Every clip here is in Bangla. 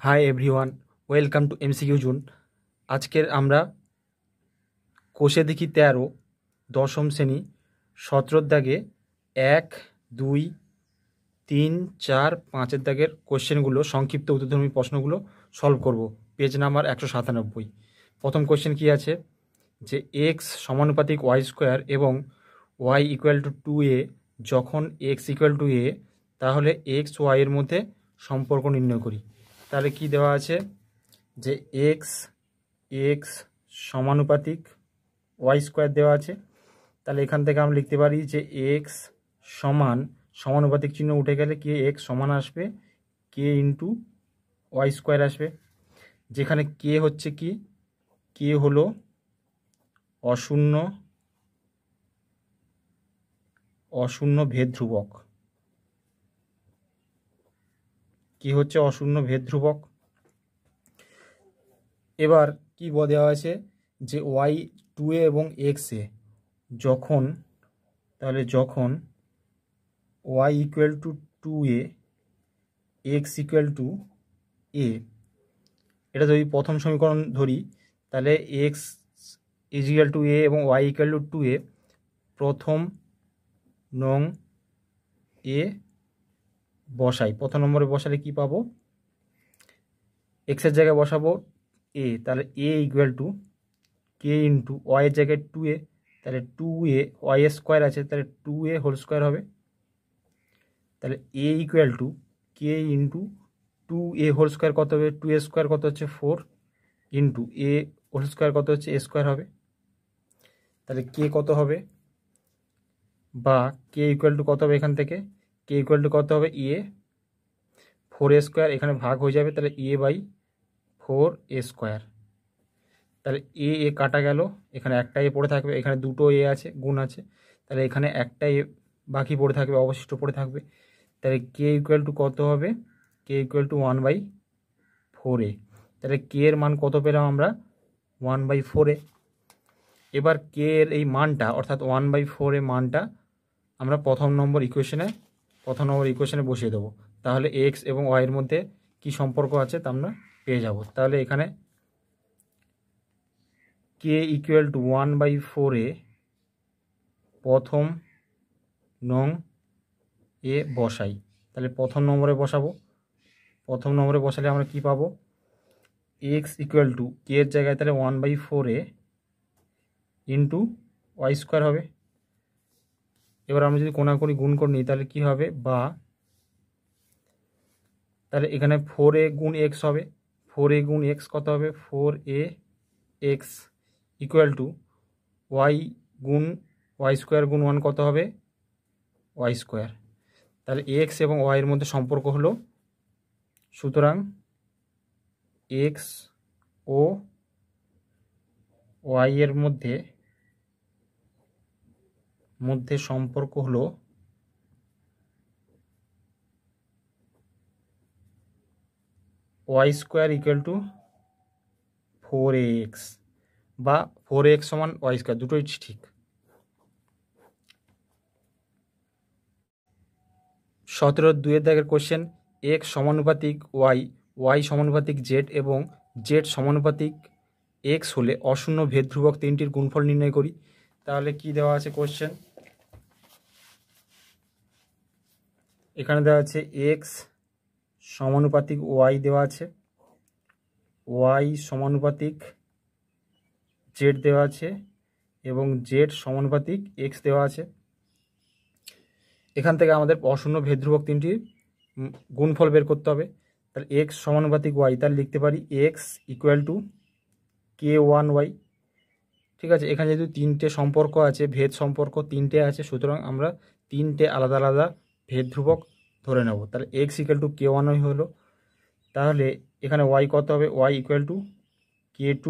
Hi everyone, welcome to MCQ zone. আজকের আমরা কোষে দেখি 13 দশম শ্রেণী 17 দাগে 1, 2, 3, 4, 5 দাগের কোশ্চেনগুলো, সংক্ষিপ্ত উত্তরধর্মী প্রশ্নগুলো সলভ করব। Page number 197। প্রথম কোশ্চেন কি আছে যে এক্স সমানুপাতিক ওয়াই স্কোয়ার এবং ওয়াই ইকুয়াল টু 2a, যখন এক্স ইকুয়াল টু এ তাহলে এক্স ওয়াইয়ের মধ্যে সম্পর্ক নির্ণয় করি। তাহলে কি দেওয়া আছে যে এক্স এক্স সমানুপাতিক ওয়াই স্কোয়ার দেওয়া আছে। তাহলে এখান থেকে আমরা লিখতে পারি যে এক্স সমানুপাতিক চিহ্ন উঠে গেলে কে এক্স সমান আসবে কে ইন্টু ওয়াই স্কোয়ার আসবে, যেখানে কে হচ্ছে কি, কে হলো অশূন্য ভেদ ধ্রুবক। কি হচ্ছে অশূন্য ভেদ ধ্রুবক। এবার কি দেওয়া আছে যে ওয়াই 2a এবং এক্সে যখন y equal to 2a x equal to a, এটা যদি প্রথম সমীকরণ ধরি তাহলে x is equal to a এবং ওয়াই ইকুয়াল টু 2a, প্রথম নং এ বসাই। প্রথম নম্বরে বসালে কি পাবো, এক্সের জায়গায় বসাবো এ, তাহলে a equal to k into ওয়াইয়ের জায়গায় 2a, তাহলে 2a ওয়াই স্কোয়ার আছে, তাহলে 2a হোল স্কোয়ার হবে। তাহলে a equal to k into 2a whole square কত হবে, 2a স্কোয়ার কত হচ্ছে 4 ইন্টু এ হোল স্কোয়ার কত হচ্ছে এ স্কোয়ার হবে। তাহলে কে কত হবে, বা কে ইকুয়াল টু কত হবে, এখান থেকে কে ইকুয়াল টু কত হবে এ 4a স্কোয়ার, এখানে ভাগ হয়ে যাবে, তাহলে এ বাই 4a স্কোয়ার। তাহলে এ কাটা গেল, এখানে একটা এ পড়ে থাকবে, এখানে দুটো এ আছে গুণ আছে, তাহলে এখানে একটা এ বাকি পড়ে থাকবে, অবশিষ্ট পড়ে থাকবে। তাহলে কে ইকুয়াল টু কত হবে, কে ইকুয়াল টু 1/4a। তাহলে কে এর মান কত পেলাম আমরা, 1/4a। এবার কে এর এই মানটা অর্থাৎ 1/4 এর মানটা আমরা প্রথম নম্বর ইকুয়েশনে বসিয়ে দেবো। তাহলে এক্স এবং ওয়াইয়ের মধ্যে কি সম্পর্ক আছে তা আমরা পেয়ে যাব। তাহলে এখানে কে ইকুয়াল টু 1/4a প্রথম নং এ বসাই। তাহলে প্রথম নম্বরে বসালে আমরা কি পাবো, এক্স ইকুয়াল টু কে এর জায়গায় তাহলে 1/4a ইন্টু ওয়াই স্কোয়ার হবে। এবার আমরা যদি কোনাকুনি গুণ করে নিই তাহলে কি হবে, বা তাহলে এখানে 4a গুণ এক্স হবে, 4a গুণ এক্স কত হবে 4a x equal to y গুণ ওয়াই স্কোয়ার গুণ 1 কত হবে ওয়াই স্কোয়ার। তাহলে এক্স এবং ওয়াইয়ের মধ্যে সম্পর্ক হলো, সুতরাং এক্স ও ওয়াইয়ের মধ্যে সম্পর্ক হলো Y square equal to 4ax, বা 4ax সমান ওয়াই স্কোয়ার, দুটোই ঠিক। 17-2 দাগের কোশ্চেন, এক্স সমানুপাতিক ওয়াই, ওয়াই সমানুপাতিক জেড এবং জেড সমানুপাতিক এক্স হলে অশূন্য ভেদ ধ্রুবক তিনটির গুণফল নির্ণয় করি। তাহলে কি দেওয়া আছে কোশ্চেন, এখানে দেওয়া আছে এক্স সমানুপাতিক ওয়াই দেওয়া আছে, ওয়াই সমানুপাতিক জেড দেওয়া আছে এবং জেড সমানুপাতিক এক্স দেওয়া আছে। এখান থেকে আমাদের অশূন্য ভেদ ধ্রুবক তিনটির গুণফল বের করতে হবে। তাহলে এক্স সমানুপাতিক ওয়াই, তাহলে লিখতে পারি এক্স ইকুয়াল টু k1y। ঠিক আছে, এখানে যেহেতু তিনটে সম্পর্ক আছে, ভেদ সম্পর্ক তিনটে আছে, সুতরাং আমরা তিনটে আলাদা আলাদা ভেদ ধ্রুবক ধরে নেব। তাহলে এক্স ইকুয়াল টু k1y হলো, তাহলে এখানে ওয়াই কত হবে, y equal to k2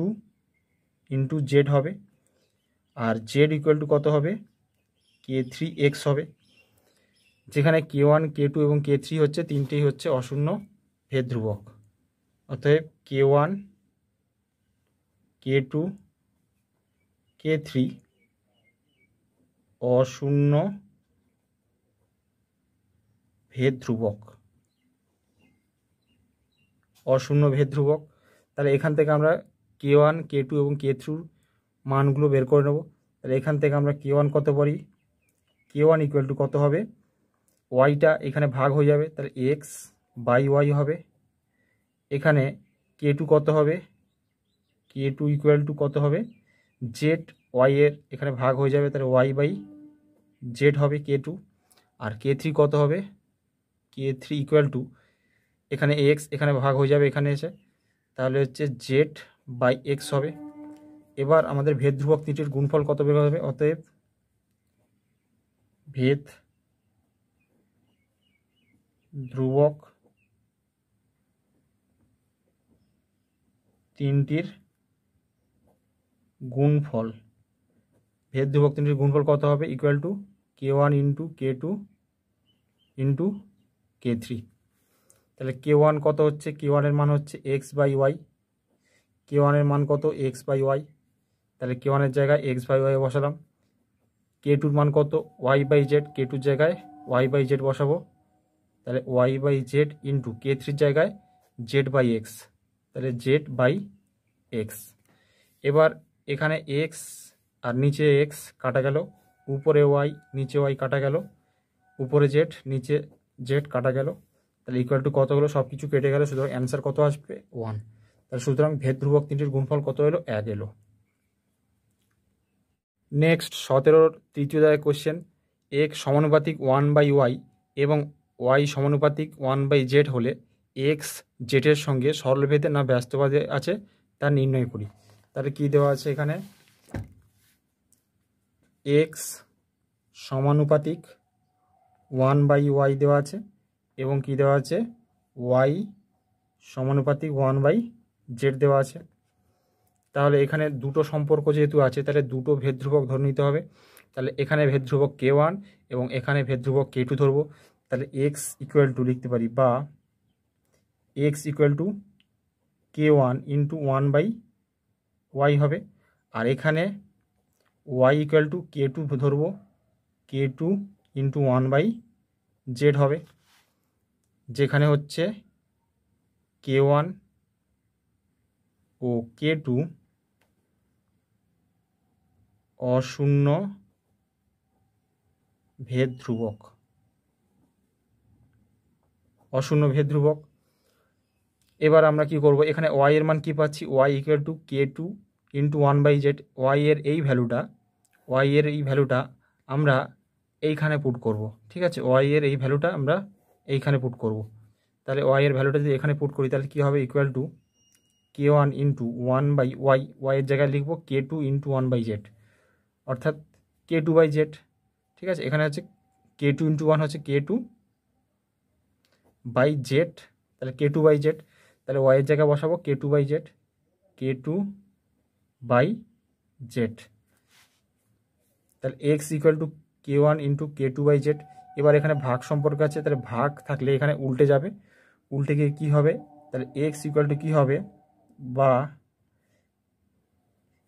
into z হবে, আর জেড ইকুয়াল টু কত হবে k3x হবে, যেখানে k1 k2 এবং k3 হচ্ছে তিনটেই হচ্ছে অশূন্য ভেদ ধ্রুবক। অতএব k1 k2 k3 অশূন্য ভেদ ধ্রুবক। অশূন্য ভেদ ধ্রুবক। তাহলে এখান থেকে আমরা K1 K2 এবং K3 মানগুলো বের করে নেব। তাহলে এখান থেকে আমরা K1 কত পারি, K1 ইকুয়াল টু কত হবে, ওয়াইটা এখানে ভাগ হয়ে যাবে, তাহলে এক্স বাই ওয়াই হবে। এখানে K2 কত হবে, K2 ইকুয়াল টু কত হবে, জেড ওয়াই এর এখানে ভাগ হয়ে যাবে, তাহলে ওয়াই বাই জেড হবে K2। আর K3 কত হবে, K3 ইকুয়াল টু এখানে এক্স এখানে ভাগ হয়ে যাবে এখানে এসে, তাহলে হচ্ছে জেড বাই এক্স হবে। এবার আমাদের ভেদ ধ্রুবক তিনটির গুণফল কত বের হবে, অতএব ভেদ ধ্রুবক তিনটির গুণফল, ভেদ ধ্রুবক তিনটির গুণফল কত হবে, equal to K1 into K2 into K3। তাহলে K1 কত হচ্ছে, K1 এর মান হচ্ছে এক্স বাই ওয়াই, K1 এর মান কত এক্স বাই ওয়াই, তাহলে K1 এর জায়গায় এক্স বাই ওয়াই বসালাম। K2 মান কত ওয়াই বাই জেড, K2 এর জায়গায় ওয়াই বাই জেড বসাবো, তাহলে y by Z into K3 জায়গায় জেড বাই এক্স, তাহলে জেড বাই এক্স। এবার এখানে এক্স আর নিচে এক্স কাটা গেল, উপরে ওয়াই নিচে ওয়াই কাটা গেল, উপরে জেড নিচে জেড কাটা গেল, তাহলে ইকুয়াল টু কত হলো, সব কিছু কেটে গেল, সুতরাং অ্যান্সার কত আসবে 1। তাহলে সুতরাং ভেদ ধ্রুবক তিনটির গুণফল কত এলো, 1 এলো। নেক্সট 17 তৃতীয় দাগের কোশ্চেন, এক্স সমানুপাতিক 1/y এবং ওয়াই সমানুপাতিক 1/z হলে এক্স জেডের সঙ্গে সরলভেদে না ব্যস্তবাদে আছে তা নির্ণয় করি। তাহলে কী দেওয়া আছে এখানে, এক্স সমানুপাতিক 1/y দেওয়া আছে এবং কি দেওয়া আছে, ওয়াই সমানুপাতিক 1/z দেওয়া আছে। তাহলে এখানে দুটো সম্পর্ক যেহেতু আছে, তাহলে দুটো ভেদ ধ্রুবক ধরে নিতে হবে। তাহলে এখানে ভেদ ধ্রুবক K1 এবং এখানে ভেদ ধ্রুবক K2 ধরবো। তাহলে এক্স ইকুয়াল টু লিখতে পারি, বা x equal to K1 into 1/y হবে। আর এখানে ওয়াই ইকুয়াল টু K2 ধরবো, K2 ইন্টু 1/z হবে, যেখানে হচ্ছে K1 ও K2 অশূন্য ভেদ ধ্রুবক, অশূন্য ভেদ ধ্রুবক। এবার আমরা কি করব, এখানে ওয়াই এর মান কি পাচ্ছি, y equal to K2 into 1/z। Y এর এই ভ্যালুটা আমরা এইখানে পুট করব, ঠিক আছে, ওয়াই এর এই ভ্যালুটা আমরা এইখানে পুট করব। তাহলে ওয়াই এর ভ্যালুটা যদি এখানে পুট করি তাহলে কী হবে, equal to K1 into 1/y, ওয়াইয়ের জায়গায় লিখব K2 ইন্টু 1/z, অর্থাৎ K2/z, ঠিক আছে। এখানে হচ্ছে K2 ইন্টু 1 হচ্ছে K2/z, তাহলে K2/z, তাহলে ওয়াইয়ের জায়গায় বসাবো K2/z, K2/z। তাহলে x equal to K1 into K2/z। এবার এখানে ভাগ সম্পর্ক আছে, তাহলে ভাগ থাকলে এখানে উল্টে যাবে, উল্টে গিয়ে কী হবে, তাহলে এক্স ইকুয়াল টু কী হবে, বা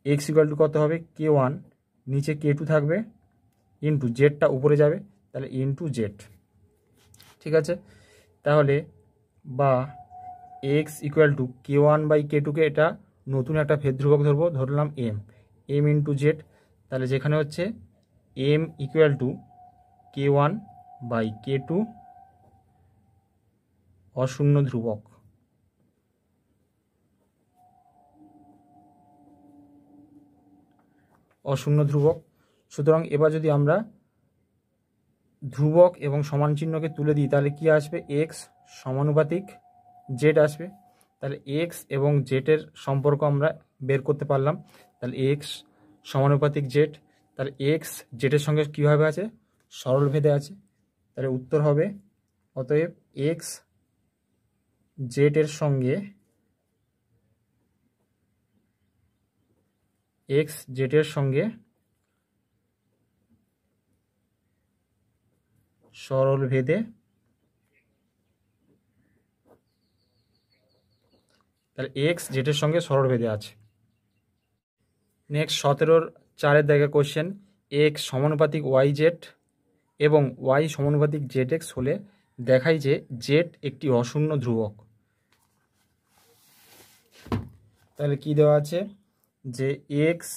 এক্স ইকুয়াল টু কত হবে, K1 নিচে K2 থাকবে ইন্টু জেডটা উপরে যাবে, তাহলে ইন্টু জেড, ঠিক আছে। তাহলে বা এক্স ইকুয়াল টু K1/K2কে এটা নতুন একটা ভেদ ধ্রুবক ধরবো, ধরলাম এম ইন্টু জেড। তাহলে যেখানে হচ্ছে এম ইকুয়াল টু K1/K2 অশূন্য ধ্রুবক, অশূন্য ধ্রুবক। সুতরাং এবার যদি আমরা ধ্রুবক এবং সমান চিহ্নকে তুলে দিই তাহলে কি আসবে, এক্স সমানুপাতিক জেড আসবে। তাহলে এক্স এবং জেডের সম্পর্ক আমরা বের করতে পারলাম। তাহলে এক্স সমানুপাতিক জেড, তাহলে এক্স জেডের সঙ্গে কীভাবে আছে, সরল ভেদে আছে। তাহলে উত্তর হবে, অতএব এক্স জেডের সঙ্গে সরল ভেদে, তাহলে এক্স জেডের সঙ্গে সরল ভেদে আছে। নেক্সট 17-4 দাগের কোশ্চেন, এক্স সমানুপাতিক ওয়াই জেড এবং ওয়াই সমানুপাতিক জেড এক্স হলে দেখাই যে জেড একটি অশূন্য ধ্রুবক। তাহলে কি দেওয়া আছে যে এক্স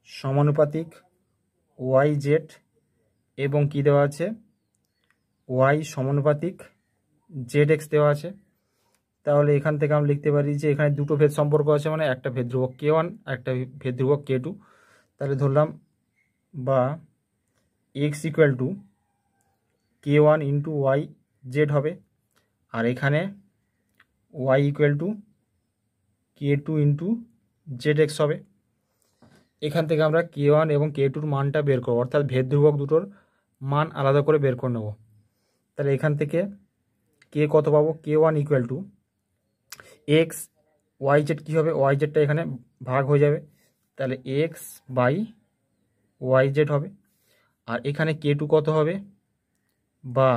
সমানুপাতিক ওয়াই জেড এবং কি দেওয়া আছে ওয়াই সমানুপাতিক জেড এক্স দেওয়া আছে। তাহলে এখান থেকে আমরা লিখতে পারি যে এখানে দুটো ভেদ সম্পর্ক আছে, মানে একটা ভেদ ধ্রুবক k1 একটা ভেদ ধ্রুবক k2। তাহলে ধরলাম বা x equal to k1 into y z হবে, আর এখানে y equal to k2 into z x হবে। এখান থেকে আমরা k1 এবং k2-র মানটা বের করবো, অর্থাৎ ভেদ ধ্রুবক দুটোর মান আলাদা করে বের করে নেব। তাহলে এখান থেকে k কত পাবো, k1 equal to x y z কী হবে, ওয়াই জেডটা এখানে ভাগ হয়ে যাবে, তাহলে এক্স বাই ওয়াই জেড হবে। আর এখানে k2 কত হবে, বা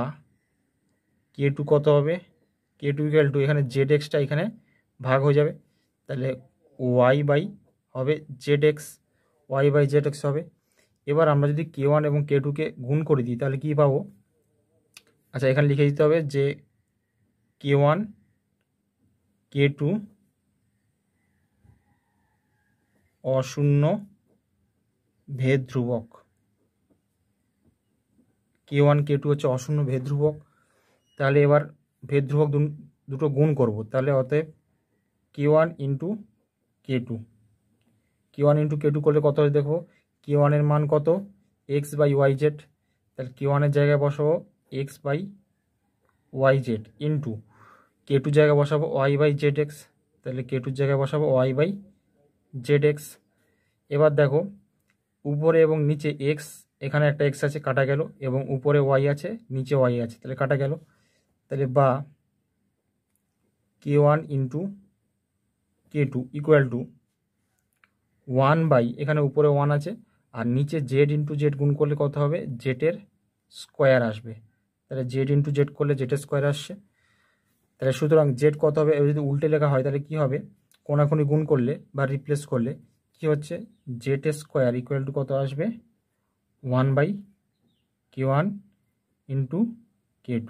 k2 কত হবে, k2 ইকুয়াল টু এখানে জেড এক্সটা এখানে ভাগ হয়ে যাবে, তাহলে ওয়াই বাই হবে z x, y by z x হবে। এবার আমরা যদি k1 এবং k2-কে গুণ করে দিই তাহলে কি পাবো, আচ্ছা এখানে লিখে দিতে হবে যে k1 k2 অশূন্য ভেদ ধ্রুবক, k1 k2 হচ্ছে অশূন্য ভেদ ধ্রুবক। তাহলে এবার ভেদ ধ্রুবক দুটো গুণ করব, তাহলে অতএব k1 into k2, k1 into k2 করলে কত হয় দেখো, k1 এর মান কত এক্স বাই ওয়াই জেড, তাহলে k1 এর জায়গায় বসাবো x by y z into k2 জায়গায় বসাবো ওয়াই বাই জেড এক্স, তাহলে k2 জায়গায় বসাবো ওয়াই বাই জেড এক্স। এবার দেখো উপরে এবং নিচে এক্স, এখানে একটা এক্স আছে কাটা গেল, এবং উপরে ওয়াই আছে নিচে ওয়াই আছে, তাহলে কাটা গেল। তাহলে বা k1 into k2 equal two 1 by, এখানে উপরে 1 আছে আর নিচে জেড ইন্টু জেড গুণ করলে কত হবে, জেডের স্কোয়ার আসবে, তাহলে জেড ইন্টু জেড করলে জেডের স্কোয়ার আসছে। তাহলে সুতরাং জেড কত হবে, যদি উল্টে লেখা হয় তাহলে কি হবে, কোনাকুনি গুণ করলে বা রিপ্লেস করলে কি হচ্ছে, জেড স্কোয়ার ইকুয়াল টু কত আসবে 1 বাই k1 ইন্টু k2।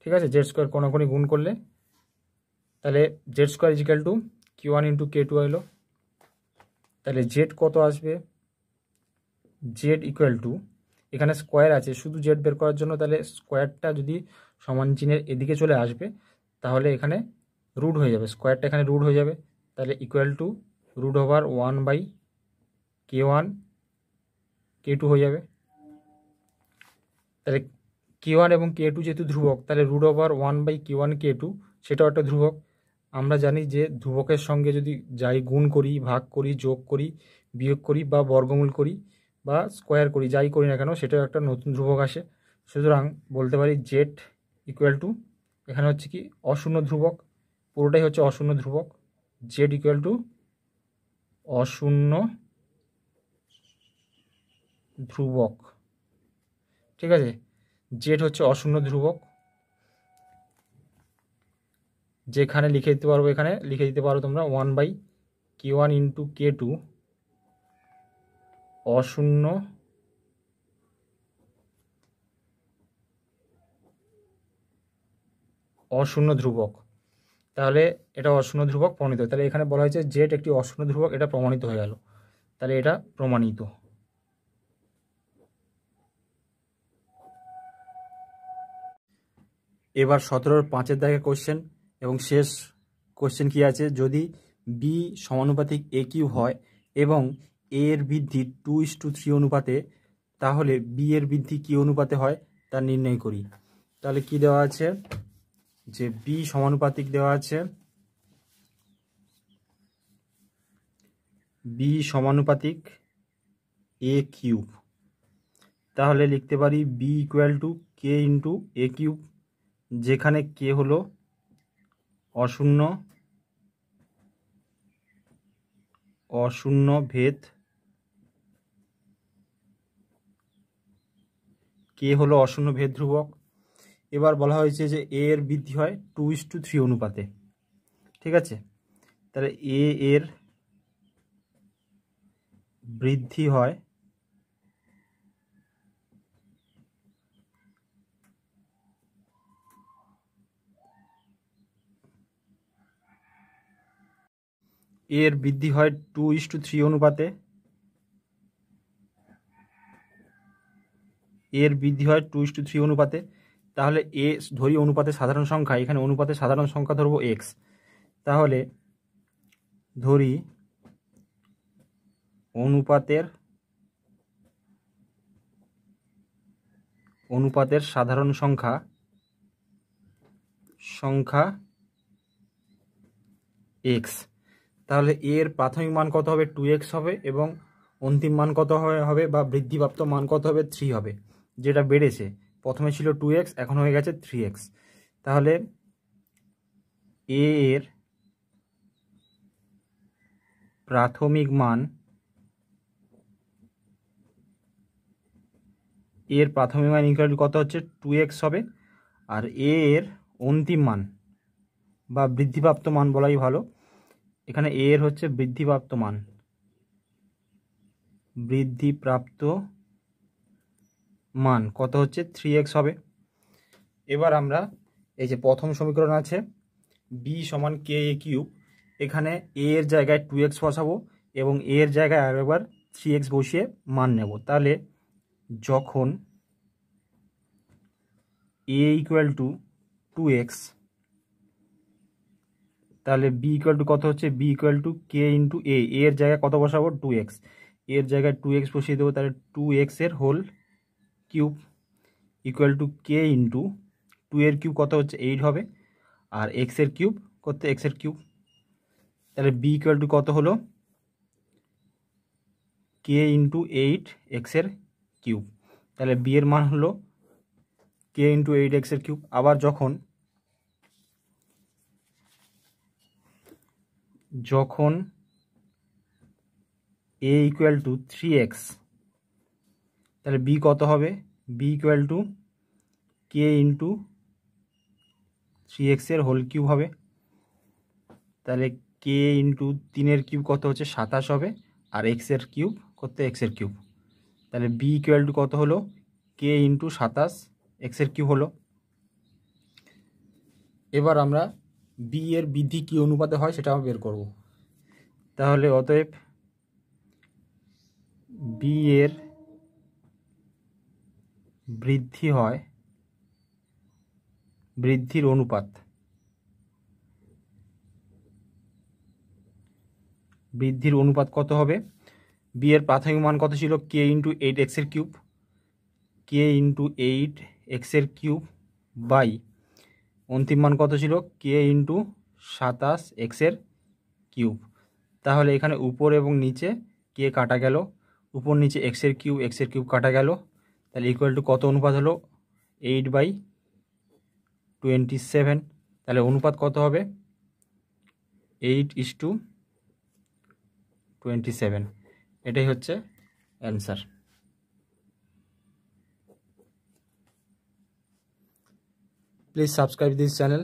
ঠিক আছে, জেড স্কোয়ার কোনাকুনি গুণ করলে তাহলে z square equal to k1 into k2 এলো। তাহলে জেড কত আসবে, জেড ইকুয়াল টু এখানে স্কোয়ার আছে শুধু জেড বের করার জন্য, তাহলে স্কোয়ারটা যদি সমান চিহ্নের এদিকে চলে আসবে তাহলে এখানে রুট হয়ে যাবে, স্কোয়ারটা এখানে রুট হয়ে যাবে, তাহলে equal to root over 1 by k1 k2 হয়ে যাবে। তাহলে k1 এবং k2 যেহেতু ধ্রুবক, তাহলে root over 1 by k1 k2 সেটাও একটা ধ্রুবক। আমরা জানি যে ধ্রুবকের সঙ্গে যদি যাই গুণ করি, ভাগ করি, যোগ করি, বিয়োগ করি বা বর্গমূল করি বা স্কোয়ার করি, যাই করি না কেন সেটাও একটা নতুন ধ্রুবক আসে। সুতরাং বলতে পারি জেড ইকুয়াল টু এখানে হচ্ছে কি অশূন্য ধ্রুবক, পুরোটাই হচ্ছে অশূন্য ধ্রুবক, জেড ইকুয়াল টু অশূন্য ধ্রুবক। ঠিক আছে, জেড হচ্ছে অশূন্য ধ্রুবক, যেখানে লিখে দিতে পারবো, এখানে লিখে দিতে পারো তোমরা 1 বাই k1 ইন্টু k2 অশূন্য অশূন্য ধ্রুবক। তাহলে এটা অশূন্য ধ্রুবক প্রমাণিত, তাহলে এখানে বলা হয়েছে জেড একটি অশূন্য ধ্রুবক, এটা প্রমাণিত হয়ে গেল, তাহলে এটা প্রমাণিত। এবার 17-র 5-এর দাগে কোশ্চেন এবং শেষ কোশ্চেন কি আছে, যদি বি সমানুপাতিক এ কিউ হয় এবং এ এর বৃদ্ধি 2:3 অনুপাতে, তাহলে বি এর বৃদ্ধি কি অনুপাতে হয় তা নির্ণয় করি। তাহলে কি দেওয়া আছে, যে বি সমানুপাতিক দেওয়া আছে, বি সমানুপাতিক এ কিউব, তাহলে লিখতে পারি b equal to k into a cube, যেখানে কে হলো অশূন্য ভেদ, কে হলো অশূন্য ভেদ ধ্রুবক। এবার বলা হয়েছে যে এ এর বৃদ্ধি হয় 2:3 অনুপাতে। ঠিক আছে, তাহলে এ এর বৃদ্ধি হয় এর বৃদ্ধি হয় 2:3 অনুপাতে, এর বৃদ্ধি হয় 2:3 অনুপাতে। তাহলে এ ধরি অনুপাতের সাধারণ সংখ্যা, এখানে অনুপাতের সাধারণ সংখ্যা ধরবো এক্স। তাহলে ধরি অনুপাতের সাধারণ সংখ্যা এক্স। তাহলে এর প্রাথমিক মান কত হবে? 2x হবে, এবং অন্তিম মান কত হবে বা বৃদ্ধিপ্রাপ্ত মান কত হবে? 3 হবে, যেটা বেড়েছে। প্রথমে ছিল 2x, এখন হয়ে গেছে 3x। তাহলে এর প্রাথমিক মান ইকুয়াল টু কত হচ্ছে? 2x হবে। আর এর অন্তিম মান বা বৃদ্ধিপ্রাপ্ত মান বলাই ভালো, এখানে এর হচ্ছে বৃদ্ধিপ্রাপ্ত মান কত হচ্ছে? 3x হবে। এবার আমরা এই যে প্রথম সমীকরণ আছে b সমান কে এ কিউব, এখানে a এর জায়গায় 2x বসাবো এবং a এর জায়গায় আরেকবার 3x বসিয়ে মান নেব। তাহলে যখন a ইকুয়াল টু 2x, তাহলে b ইকুয়াল টু কত হচ্ছে? b equal to k into a, এর জায়গায় কত বসাবো? 2x, এর জায়গায় 2x বসিয়ে দেবো। তাহলে 2x এর whole cube equal to k into 2 এর কিউব কত হচ্ছে? 8 হবে, আর এক্স এর কিউব করতে এক্স এর কিউব। তাহলে বি ইকুয়াল টু কত হলো? কে ইন্টু 8 এক্স এর কিউব। তাহলে বি এর মান হলো কে ইন্টু 8 এক্স এর কিউব। আবার যখন এ ইকুয়াল টু 3x, তাহলে বি কত হবে? B equal to k into 3x এর হোল কিউব হবে। তাহলে কে ইন্টু 3 এর কিউব কত হচ্ছে? 27 হবে, আর এক্স এর কিউব করতে এক্স এর কিউব। তাহলে বি ইকুয়াল টু কত হলো? কে ইন্টু 27 এক্স এর কিউব হলো। এবার আমরা বি এর বৃদ্ধি কী অনুপাতে হয় সেটা আমরা বের করব। তাহলে অতএব বি এর বৃদ্ধি হয় বৃদ্ধির অনুপাত, কত হবে? বি এর প্রাথমিক মান কত ছিল? কে ইন্টু 8 এক্স এর কিউব, কে ইন্টু 8 এক্স এর কিউব বাই অন্তিম মান কত ছিল? কে ইন্টু 27 এক্স এর কিউব। তাহলে এখানে উপর এবং নিচে কে কাটা গেল, উপর নিচে এক্স এর কিউব কাটা গেল। তাহলে ইকুয়াল টু কত অনুপাত হলো? 8/27। তাহলে অনুপাত কত হবে? 8:27। এটাই হচ্ছে answer. Please subscribe this channel.